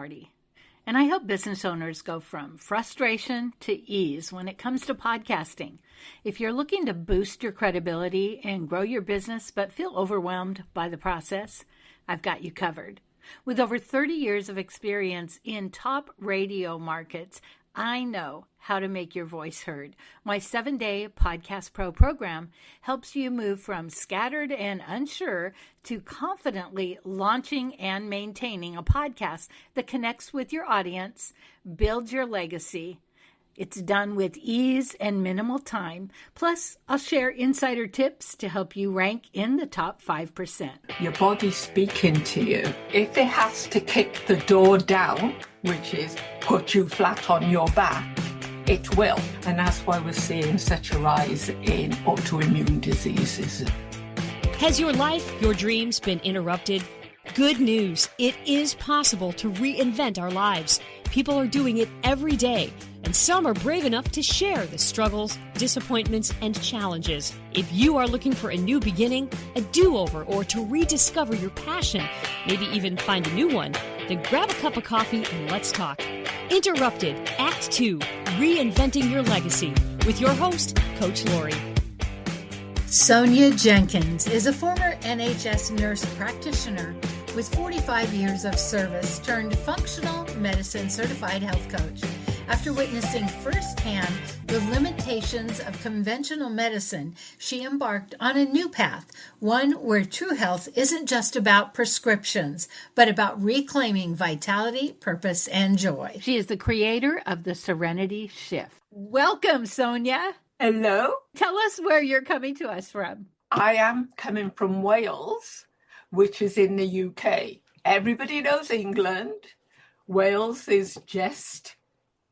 party. And I help business owners go from frustration to ease when it comes to podcasting. If you're looking to boost your credibility and grow your business but feel overwhelmed by the process, I've got you covered. With over 30 years of experience in top radio markets, I know how to make your voice heard. My 7-day Podcast Pro program helps you move from scattered and unsure to confidently launching and maintaining a podcast that connects with your audience, builds your legacy. It's done with ease and minimal time. Plus, I'll share insider tips to help you rank in the top 5%. Your body's speaking to you. If it has to kick the door down, which is put you flat on your back, it will. And that's why we're seeing such a rise in autoimmune diseases. Has your life, your dreams been interrupted? Good news. It is possible to reinvent our lives. People are doing it every day, and some are brave enough to share the struggles, disappointments, and challenges. If you are looking for a new beginning, a do-over, or to rediscover your passion, maybe even find a new one, then grab a cup of coffee and let's talk. Interrupted, Act 2, Reinventing Your Legacy, with your host, Coach Lori. Sonia Jenkins is a former NHS nurse practitioner with 45 years of service turned functional medicine certified health coach. After witnessing firsthand the limitations of conventional medicine, she embarked on a new path, one where true health isn't just about prescriptions, but about reclaiming vitality, purpose, and joy. She is the creator of the Serenity Shift. Welcome, Sonia. Hello. Tell us where you're coming to us from. I am coming from Wales, which is in the UK. Everybody knows England. Wales is just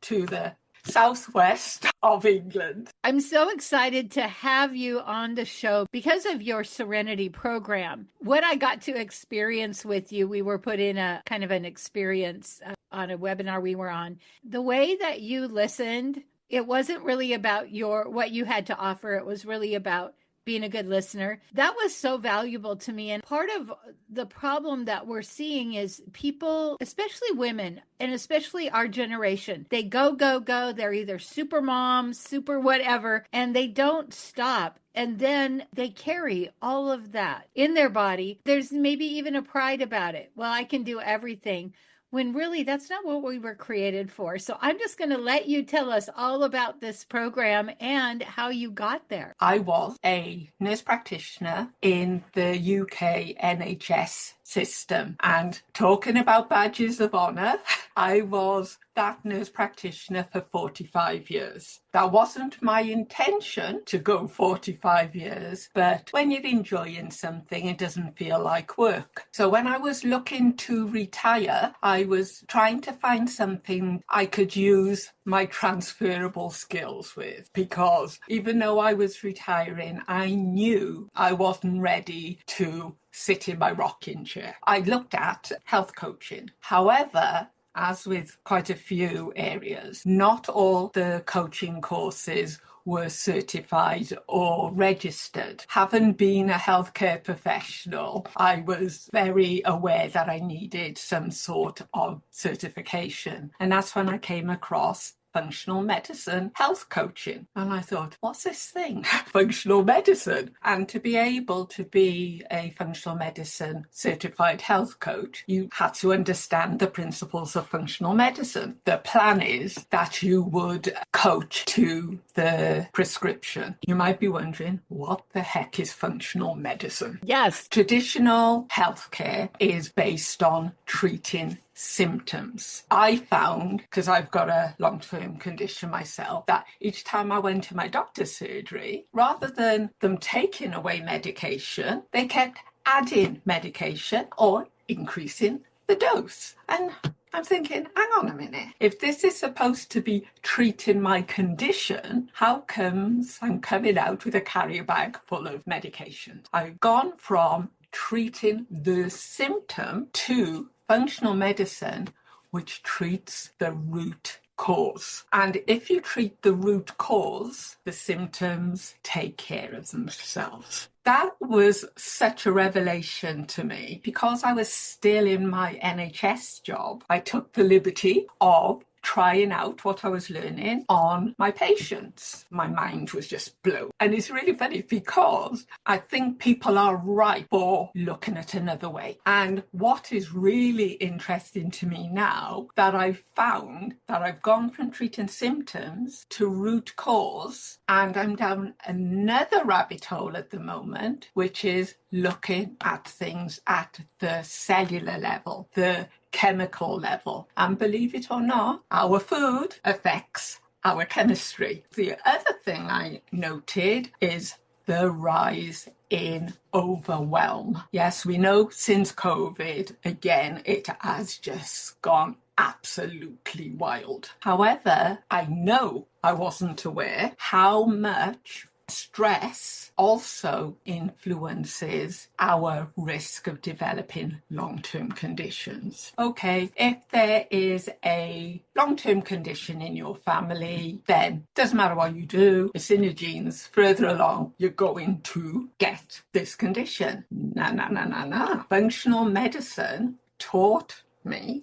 to the southwest of England. I'm so excited to have you on the show because of your Serenity program. What I got to experience with you, we were put in a kind of an experience on a webinar we were on. The way that you listened, it wasn't really about what you had to offer. It was really about being a good listener. That was so valuable to me. And part of the problem that we're seeing is people, especially women, and especially our generation, they go. They're either super moms, super whatever, and they don't stop. And then they carry all of that in their body. There's maybe even a pride about it. Well, I can do everything. When really that's not what we were created for. So I'm just going to let you tell us all about this program and how you got there. I was a nurse practitioner in the UK NHS system. And talking about badges of honour, I was that nurse practitioner for 45 years. That wasn't my intention to go 45 years, but when you're enjoying something, it doesn't feel like work. So when I was looking to retire, I was trying to find something I could use my transferable skills with, because even though I was retiring, I knew I wasn't ready to sit in my rocking chair. I looked at health coaching. However, as with quite a few areas, not all the coaching courses were certified or registered. Having been a healthcare professional, I was very aware that I needed some sort of certification. And that's when I came across functional medicine health coaching. And I thought, what's this thing? Functional medicine. And to be able to be a functional medicine certified health coach, you had to understand the principles of functional medicine. The plan is that you would coach to the prescription. You might be wondering, what the heck is functional medicine? Yes. Traditional healthcare is based on treating symptoms. I found, because I've got a long-term condition myself, that each time I went to my doctor's surgery, rather than them taking away medication, they kept adding medication or increasing the dose. And I'm thinking, hang on a minute, if this is supposed to be treating my condition, how comes I'm coming out with a carrier bag full of medication? I've gone from treating the symptom to functional medicine, which treats the root cause. And if you treat the root cause, the symptoms take care of themselves. That was such a revelation to me because I was still in my NHS job. I took the liberty of trying out what I was learning on my patients. My mind was just blown. And it's really funny because I think people are ripe for looking at another way. And what is really interesting to me now that I've found that I've gone from treating symptoms to root cause, and I'm down another rabbit hole at the moment, which is looking at things at the cellular level, the chemical level. And believe it or not, our food affects our chemistry. The other thing I noted is the rise in overwhelm. Yes, we know since COVID, again, it has just gone absolutely wild. However, I know I wasn't aware how much stress also influences our risk of developing long-term conditions. Okay, if there is a long-term condition in your family, then doesn't matter what you do, it's in your genes, further along, you're going to get this condition. No. Functional medicine taught me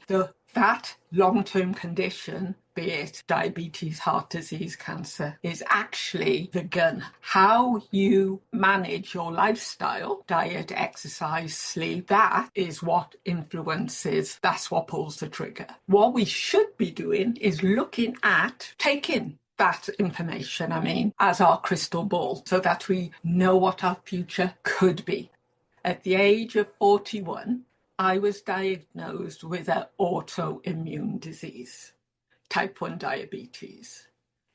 that long-term condition, be it diabetes, heart disease, cancer, is actually the gun. How you manage your lifestyle, diet, exercise, sleep, that is what influences, that's what pulls the trigger. What we should be doing is looking at taking that information, as our crystal ball, so that we know what our future could be. At the age of 41, I was diagnosed with an autoimmune disease, type 1 diabetes.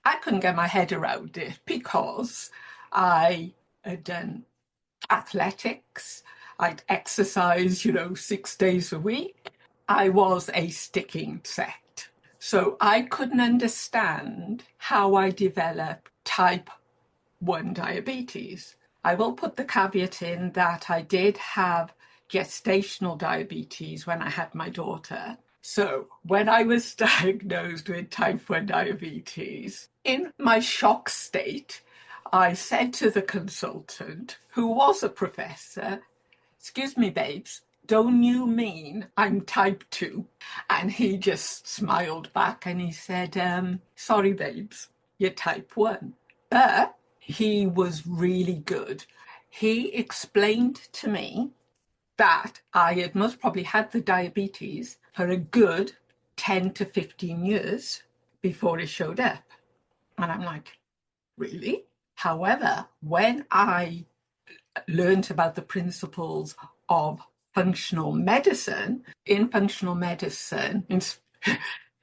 I couldn't get my head around it because I had done athletics, I'd exercise, 6 days a week. I was a sticking set. So I couldn't understand how I developed type 1 diabetes. I will put the caveat in that I did have gestational diabetes when I had my daughter. So when I was diagnosed with type 1 diabetes, in my shock state, I said to the consultant, who was a professor, "Excuse me, babes, don't you mean I'm type 2? And he just smiled back and he said, "Sorry, babes, you're type 1. But he was really good. He explained to me that I had most probably had the diabetes for a good 10 to 15 years before it showed up. And I'm like, really? However, when I learned about the principles of functional medicine, in functional medicine,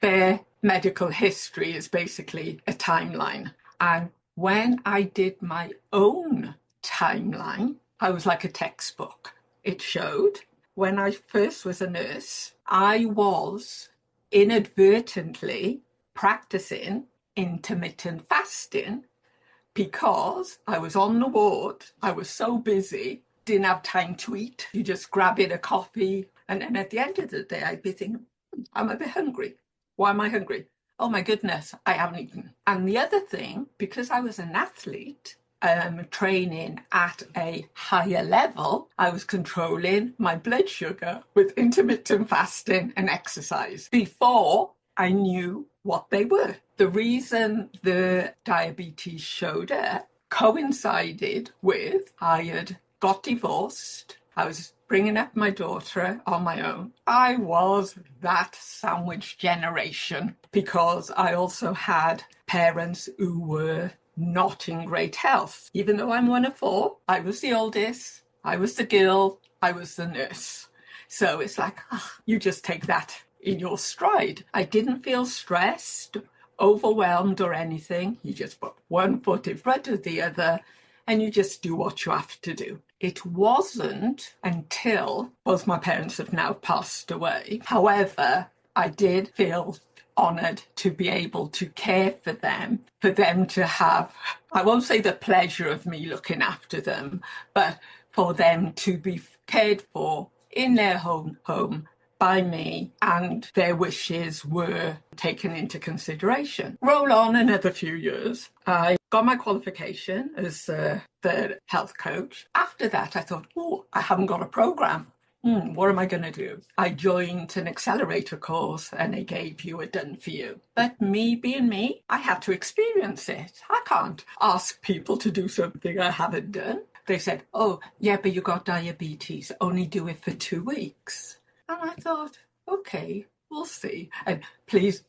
their medical history is basically a timeline. And when I did my own timeline, I was like a textbook. It showed when I first was a nurse, I was inadvertently practicing intermittent fasting because I was on the ward. I was so busy, didn't have time to eat. You just grab in a coffee. And then at the end of the day, I'd be thinking, I'm a bit hungry. Why am I hungry? Oh my goodness, I haven't eaten. And the other thing, because I was an athlete, training at a higher level, I was controlling my blood sugar with intermittent fasting and exercise before I knew what they were. The reason the diabetes showed up coincided with I had got divorced. I was bringing up my daughter on my own. I was that sandwich generation because I also had parents who were not in great health. Even though I'm one of four, I was the oldest, I was the girl, I was the nurse. So it's like, you just take that in your stride. I didn't feel stressed, overwhelmed or anything. You just put one foot in front of the other and you just do what you have to do. It wasn't until both my parents have now passed away. However, I did feel honoured to be able to care for them to have, I won't say the pleasure of me looking after them, but for them to be cared for in their home, by me and their wishes were taken into consideration. Roll on another few years. I got my qualification as the health coach. After that, I thought, oh, I haven't got a program. What am I going to do? I joined an accelerator course and they gave you a done for you. But me being me, I had to experience it. I can't ask people to do something I haven't done. They said, oh, yeah, but you got diabetes. Only do it for 2 weeks. And I thought, okay, we'll see. And please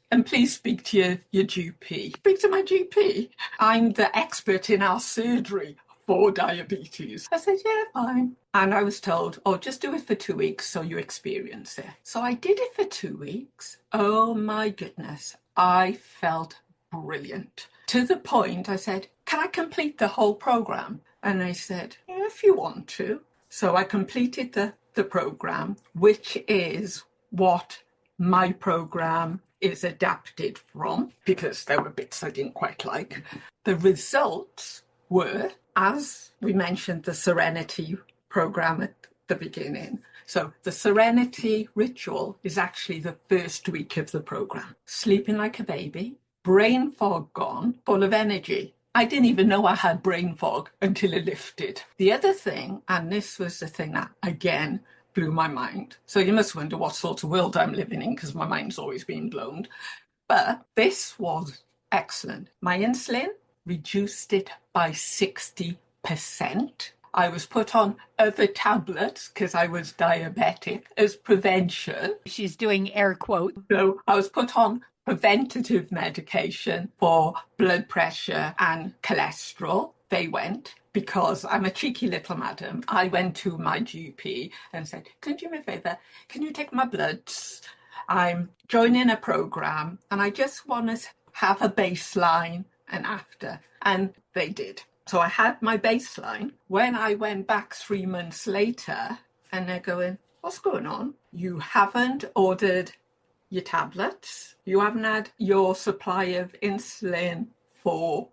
speak to your GP. Speak to my GP. I'm the expert in our surgery for diabetes. I said, yeah, fine. And I was told, oh, just do it for 2 weeks so you experience it. So I did it for 2 weeks. Oh my goodness. I felt brilliant. To the point I said, can I complete the whole program? And they said, yeah, if you want to. So I completed the program, which is what my program is adapted from, because there were bits I didn't quite like. The results were, as we mentioned, the Serenity program at the beginning. So the Serenity ritual is actually the first week of the program. Sleeping like a baby, brain fog gone, full of energy. I didn't even know I had brain fog until it lifted. The other thing, and this was the thing that, again, blew my mind. So you must wonder what sort of world I'm living in, because my mind's always been blown. But this was excellent. My insulin reduced it by 60%. I was put on other tablets because I was diabetic as prevention. She's doing air quotes. So I was put on preventative medication for blood pressure and cholesterol. They went, because I'm a cheeky little madam. I went to my GP and said, can you do me a favour? Can you take my bloods? I'm joining a program and I just want to have a baseline and after. And they did. So I had my baseline. When I went back 3 months later and they're going, what's going on? You haven't ordered your tablets. You haven't had your supply of insulin for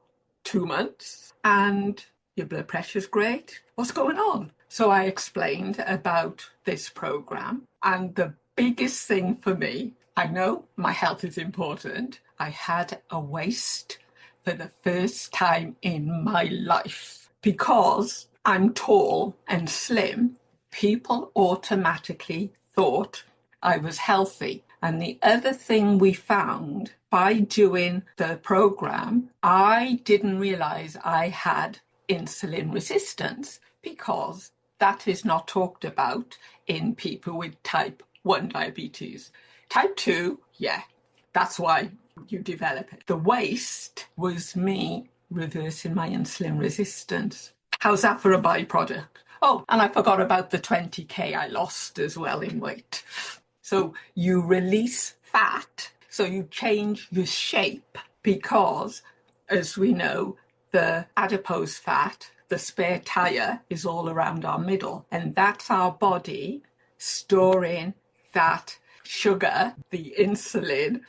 2 months and your blood pressure's great. What's going on? So I explained about this program, and the biggest thing for me, I know my health is important. I had a waist for the first time in my life. Because I'm tall and slim, people automatically thought I was healthy. And the other thing we found by doing the program, I didn't realize I had insulin resistance, because that is not talked about in people with type 1 diabetes. Type 2, yeah, that's why you develop it. The waist was me reversing my insulin resistance. How's that for a byproduct? Oh, and I forgot about the 20k I lost as well in weight. So you release fat, so you change your shape, because, as we know, the adipose fat, the spare tire, is all around our middle. And that's our body storing that sugar, the insulin,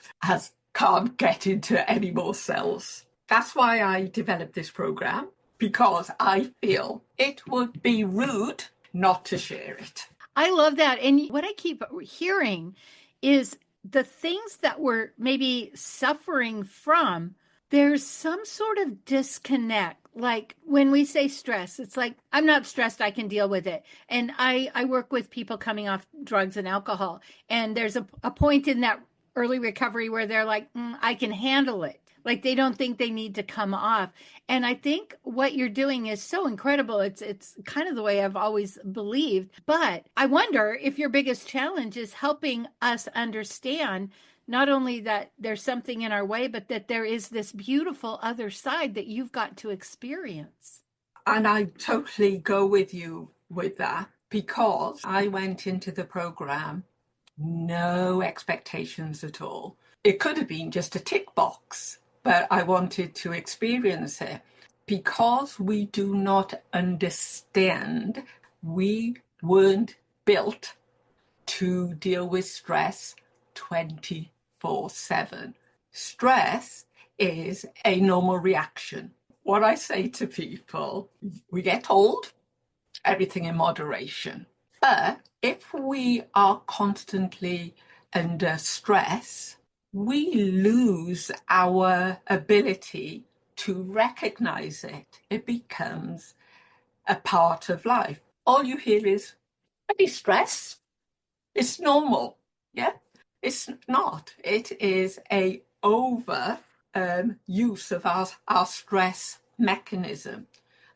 can't get into any more cells. That's why I developed this program, because I feel it would be rude not to share it. I love that. And what I keep hearing is the things that we're maybe suffering from, there's some sort of disconnect. Like when we say stress, it's like, I'm not stressed, I can deal with it. And I work with people coming off drugs and alcohol. And there's a point in that early recovery where they're like, I can handle it. Like they don't think they need to come off. And I think what you're doing is so incredible. It's kind of the way I've always believed. But I wonder if your biggest challenge is helping us understand not only that there's something in our way, but that there is this beautiful other side that you've got to experience. And I totally go with you with that, because I went into the program no expectations at all. It could have been just a tick box, but I wanted to experience it. Because we do not understand, we weren't built to deal with stress 24/7. Stress is a normal reaction. What I say to people, we get old, everything in moderation. But if we are constantly under stress, we lose our ability to recognize it. It becomes a part of life. All you hear is, "Any stress? It's normal." Yeah, it's not. It is a over use of our stress mechanism.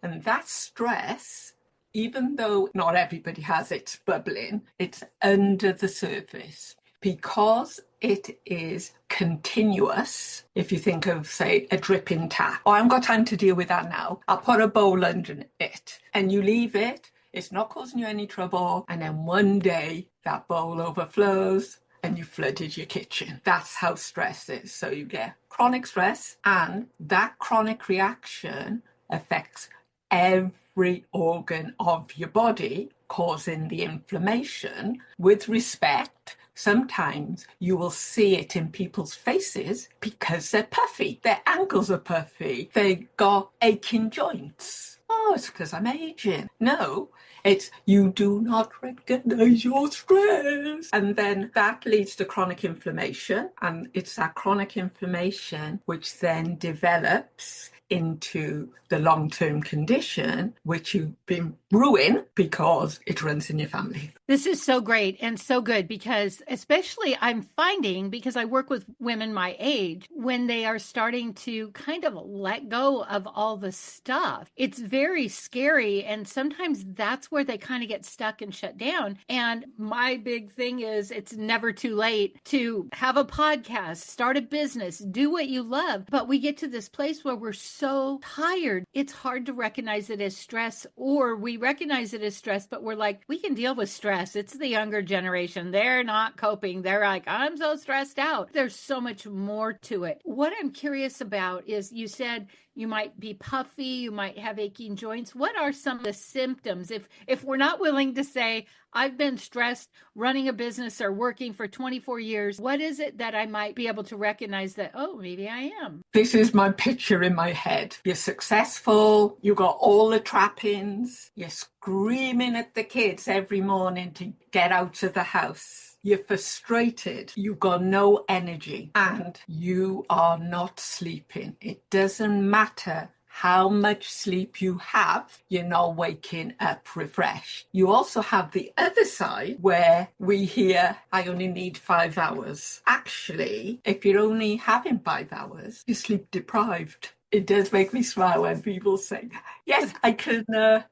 And that stress, even though not everybody has it bubbling, it's under the surface. Because it is continuous, if you think of, say, a dripping tap, "Oh, I haven't got time to deal with that now. I'll put a bowl under it." And you leave it, it's not causing you any trouble. And then one day that bowl overflows and you flooded your kitchen. That's how stress is. So you get chronic stress, and that chronic reaction affects every organ of your body, causing the inflammation. With respect, sometimes you will see it in people's faces because they're puffy. Their ankles are puffy. They got aching joints. "Oh, it's because I'm aging." No, it's you do not recognize your stress. And then that leads to chronic inflammation. And it's that chronic inflammation which then develops into the long-term condition which you've been brewing because it runs in your family. This is so great and so good, because especially I'm finding, because I work with women my age, when they are starting to kind of let go of all the stuff, it's very scary. And sometimes that's where they kind of get stuck and shut down. And my big thing is, it's never too late to have a podcast, start a business, do what you love. But we get to this place where we're so tired, it's hard to recognize it as stress, or we recognize it as stress, but we're like, we can deal with stress. It's the younger generation. They're not coping. They're like, "I'm so stressed out." There's so much more to it. What I'm curious about is, you said you might be puffy, you might have aching joints. What are some of the symptoms? If we're not willing to say, "I've been stressed running a business or working for 24 years, what is it that I might be able to recognize that, oh, maybe I am?" This is my picture in my head. You're successful, you got all the trappings, you're screaming at the kids every morning to get out of the house. You're frustrated, you've got no energy, and you are not sleeping. It doesn't matter how much sleep you have, you're not waking up refreshed. You also have the other side where we hear, "I only need 5 hours." Actually, if you're only having 5 hours, you're sleep deprived. It does make me smile when people say, "Yes, I can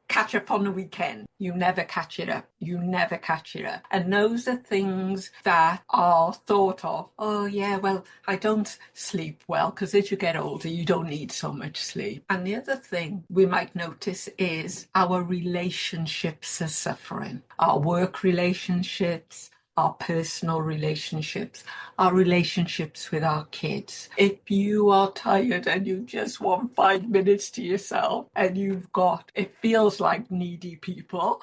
catch up on the weekend." You never catch it up. You never catch it up. And those are things that are thought of. "Oh, yeah, well, I don't sleep well," because as you get older, you don't need so much sleep. And the other thing we might notice is our relationships are suffering. Our work relationships, our personal relationships, our relationships with our kids. If you are tired and you just want 5 minutes to yourself, and it feels like needy people,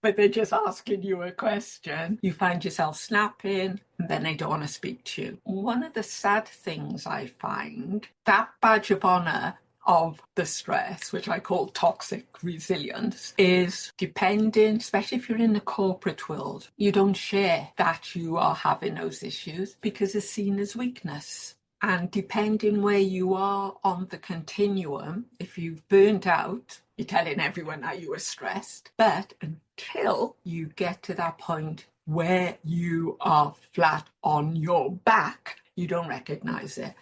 but they're just asking you a question, you find yourself snapping, and then they don't want to speak to you. One of the sad things I find, that badge of honor of the stress, which I call toxic resilience, is depending, especially if you're in the corporate world, you don't share that you are having those issues because it's seen as weakness. And depending where you are on the continuum, if you've burnt out, you're telling everyone that you were stressed. But until you get to that point where you are flat on your back, you don't recognize it.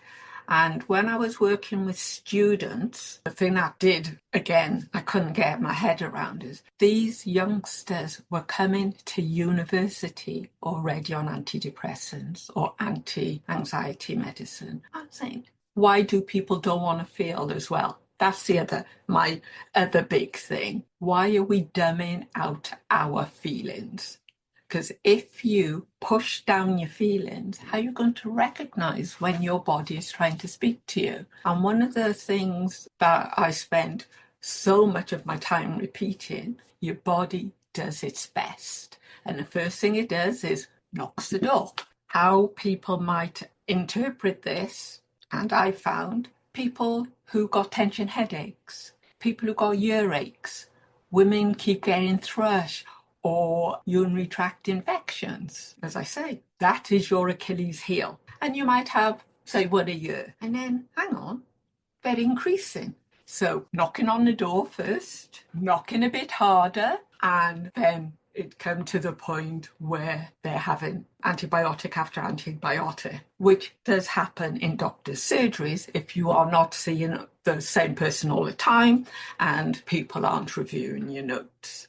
And when I was working with students, the thing that I couldn't get my head around is these youngsters were coming to university already on antidepressants or anti-anxiety medicine. I'm saying, why do people don't want to feel as well? That's my other big thing. Why are we dumbing out our feelings? Because if you push down your feelings, how are you going to recognize when your body is trying to speak to you? And one of the things that I spend so much of my time repeating, your body does its best. And the first thing it does is knocks the door. How people might interpret this, and I found people who got tension headaches, people who got earaches, women keep getting thrush. or urinary tract infections. As I say, that is your Achilles heel. And you might have, say, 1 a year. And then, hang on, they're increasing. So knocking on the door first, knocking a bit harder, and then it come to the point where they're having antibiotic after antibiotic, which does happen in doctors' surgeries if you are not seeing the same person all the time and people aren't reviewing your notes.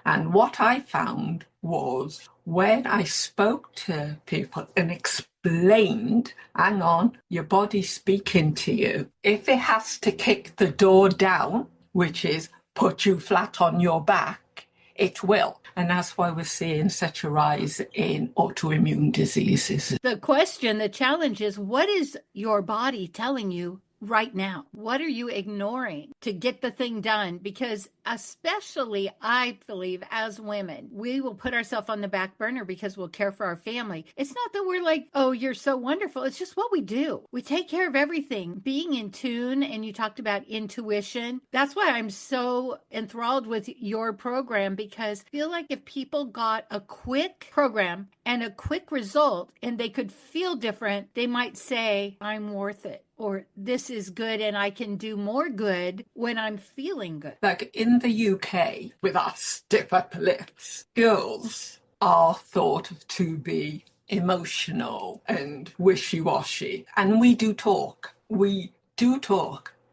And what I found was when I spoke to people and explained, hang on, your body's speaking to you. If it has to kick the door down, which is put you flat on your back, it will. And that's why we're seeing such a rise in autoimmune diseases. The question, the challenge is, what is your body telling you right now? What are you ignoring to get the thing done? Because especially, I believe, as women, we will put ourselves on the back burner because we'll care for our family. It's not that we're like, oh, you're so wonderful. It's just what we do. We take care of everything. Being in tune, and you talked about intuition. That's why I'm so enthralled with your program, because I feel like if people got a quick program and a quick result and they could feel different, they might say, I'm worth it. Or this is good and I can do more good when I'm feeling good. Like in the UK, with our stiff upper lips, girls are thought of to be emotional and wishy-washy. And we do talk.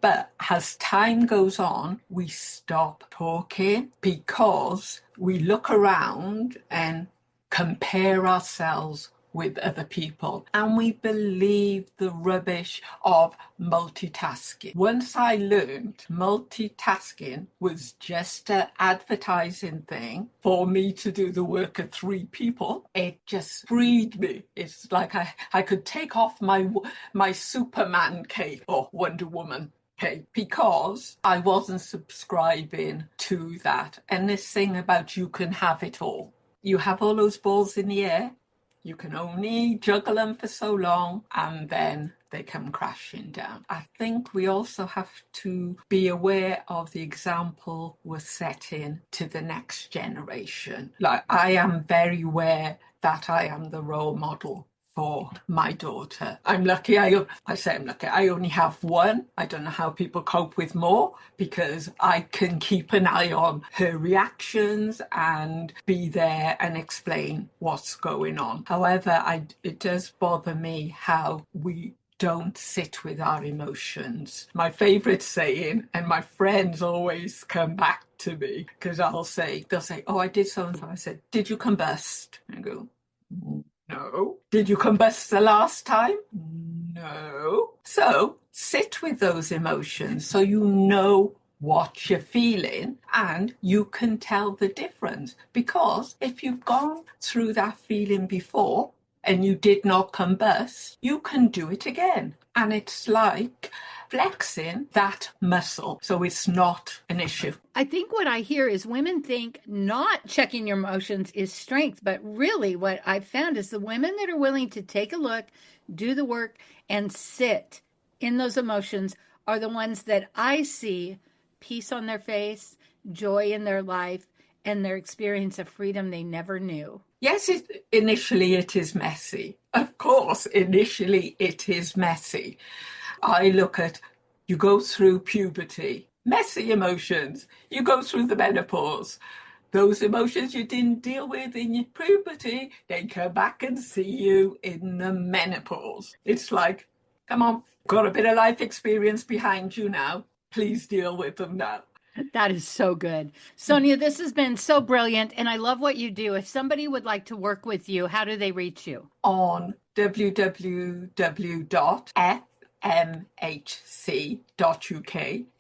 But as time goes on, we stop talking because we look around and compare ourselves with other people, and we believe the rubbish of multitasking. Once I learned multitasking was just an advertising thing for me to do the work of 3 people, it just freed me. It's like I could take off my Superman cape or Wonder Woman cape because I wasn't subscribing to that. And this thing about you can have it all. You have all those balls in the air, you can only juggle them for so long and then they come crashing down. I think we also have to be aware of the example we're setting to the next generation. Like, I am very aware that I am the role model for my daughter. I'm lucky. I say I'm lucky. I only have one. I don't know how people cope with more because I can keep an eye on her reactions and be there and explain what's going on. However, it does bother me how we don't sit with our emotions. My favourite saying, and my friends always come back to me because they'll say, oh, I did so and so. I said, did you combust? And I go, no. Did you combust the last time? No. So sit with those emotions so you know what you're feeling and you can tell the difference. Because if you've gone through that feeling before and you did not combust, you can do it again. And it's like flexing that muscle, so it's not an issue. I think what I hear is women think not checking your emotions is strength, but really what I've found is the women that are willing to take a look, do the work, and sit in those emotions are the ones that I see peace on their face, joy in their life, and their experience of freedom they never knew. Yes, initially it is messy. Of course, initially it is messy. I look at, you go through puberty, messy emotions. You go through the menopause. Those emotions you didn't deal with in your puberty, they come back and see you in the menopause. It's like, come on, got a bit of life experience behind you now. Please deal with them now. That is so good. Sonia, this has been so brilliant, and I love what you do. If somebody would like to work with you, how do they reach you? On www.fmhc.uk.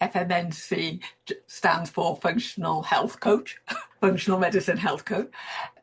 FMNC stands for Functional Health Coach, Functional Medicine Health Coach.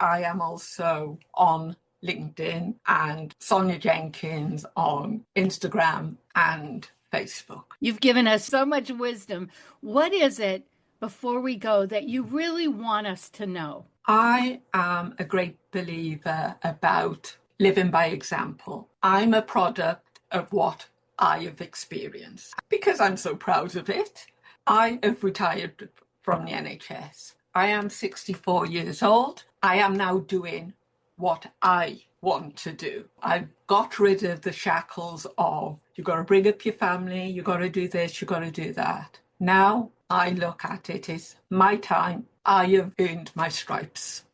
I am also on LinkedIn and Sonia Jenkins on Instagram and Facebook. You've given us so much wisdom. What is it, before we go, that you really want us to know? I am a great believer about living by example. I'm a product of what I have experienced. Because I'm so proud of it, I have retired from the NHS. I am 64 years old. I am now doing what I want to do. I've got rid of the shackles of you've got to bring up your family, you've got to do this, you've got to do that. Now I look at it as my time. I have earned my stripes,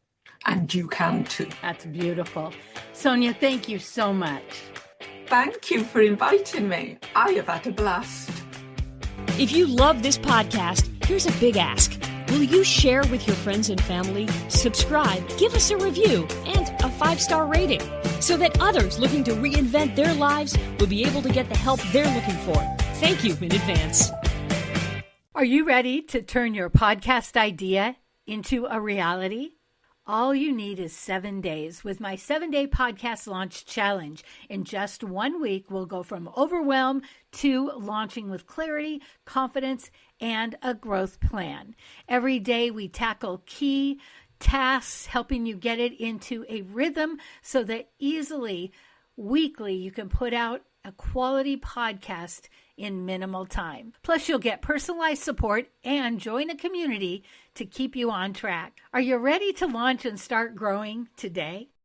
and you can too. That's beautiful. Sonia, thank you so much. Thank you for inviting me. I have had a blast. If you love this podcast, here's a big ask. Will you share with your friends and family, subscribe, give us a review, and a 5-star rating so that others looking to reinvent their lives will be able to get the help they're looking for? Thank you in advance. Are you ready to turn your podcast idea into a reality? All you need is 7 days with my 7-day podcast launch challenge. In just 1 week, we'll go from overwhelm to launching with clarity, confidence, and a growth plan. Every day we tackle key tasks, helping you get it into a rhythm so that easily, weekly, you can put out a quality podcast in minimal time. Plus, you'll get personalized support and join a community to keep you on track. Are you ready to launch and start growing today?